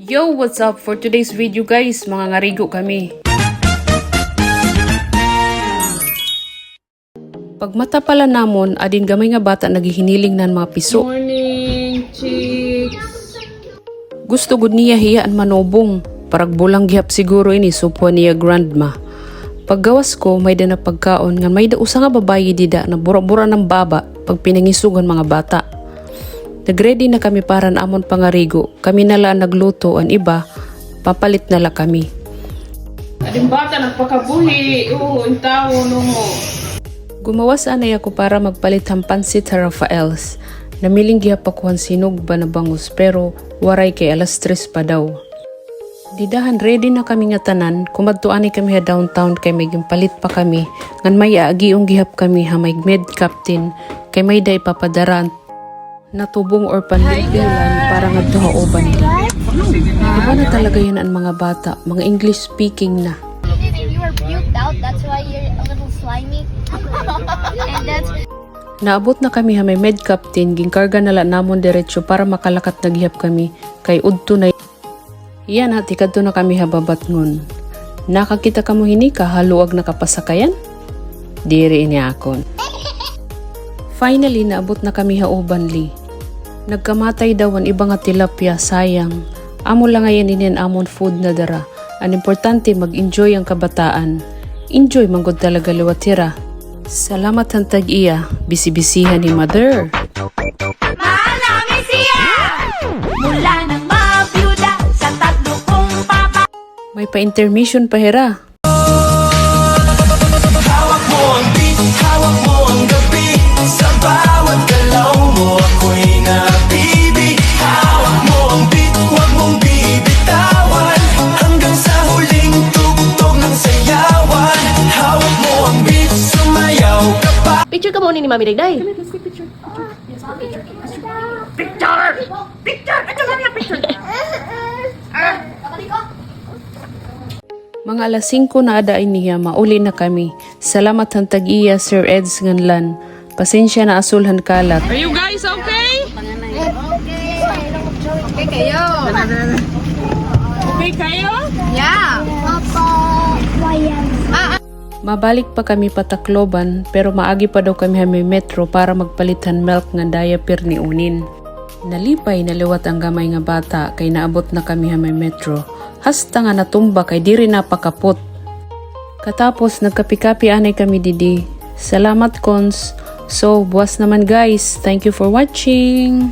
Yo, what's up? For today's video guys, mga ngarigo kami. Pag mata pala namon, adin gamay nga bata naghihiniling nan mga piso. Morning, chicks. Gusto gud niya hiyaan manobong. Parag bulang gihap siguro ini supwa niya grandma. Paggawas ko, may da na pagkaon nga may da usa nga babayi dida na bura-bura ng baba pag pinangisugan mga bata. Nagready na kami para na amon pangarigo. Kami nala nagluto, ang iba, papalit nala kami. Ading bata nagpakabuhi. Ang tao no mo. Gumawas anay ako para magpalit ang pansit sa Rafael's. Namiling gihap ako ang sinog ba na bangus pero waray kay alas 3 pa daw. Didahan ready na kami nga tanan, kumadtuanay kami ha downtown kay may palit pa kami. Ngan may aagiong gihap kami ha may med captain kay may day papadaraan natubong or panlilbilan para nga duhauban din. Diba na talaga yun ang mga bata, mga English speaking na. You were puked out, that's why you're a little slimy. And that's... Naabot na kami ha may med captain, ginkarga nala namon diretso para makalakat naghihap kami kay udto na. Iyan ha, tikadto na kami hababat ngun. Nakakita ka mo hinika, haluag nakapasakayan? Diri ini akon. Finally, naabot na kami haubanli. Nagkamatay daw ang iba nga tilapia, sayang. Amo lang ngayon inin amon food na dara. Ang importante, mag-enjoy ang kabataan. Enjoy manggod talaga liwatira. Salamat ang tag-iya, bisi-bisihan ni mother. Mahal namin siya! Mula nang mabiyuda sa tatlo kong papa. May pa-intermission pa hera. Hawak mo ang beat, hawak mo ang gabi. Sa bawat galaw mo ako'y nabibig. Hawak mo ang beat, huwag mong bibitawan. Hanggang sa huling tugtog ng sayawan. Hawak mo ang beat, sumayaw ka pa. Picture ka mo ni Mami Dayday. Mga alas 5 na adain niya, mauli na kami. Salamat ang tag-iya, Sir Eds Nganlan. Pasensya na asulhan kalat. Are you guys okay? Okay kayo? Okay kayo? Yeah! Papa! Mabalik pa kami patakloban pero maagi pa daw kami may metro para magpalitan milk nga diaper ni Unin. Nalipay naliwat ang gamay nga bata kay naabot na kami may metro. Hasta nga natumba kay diri napakapot. Katapos nagkapi-kapi anay kami didi. Salamat cons. So buwas naman guys. Thank you for watching.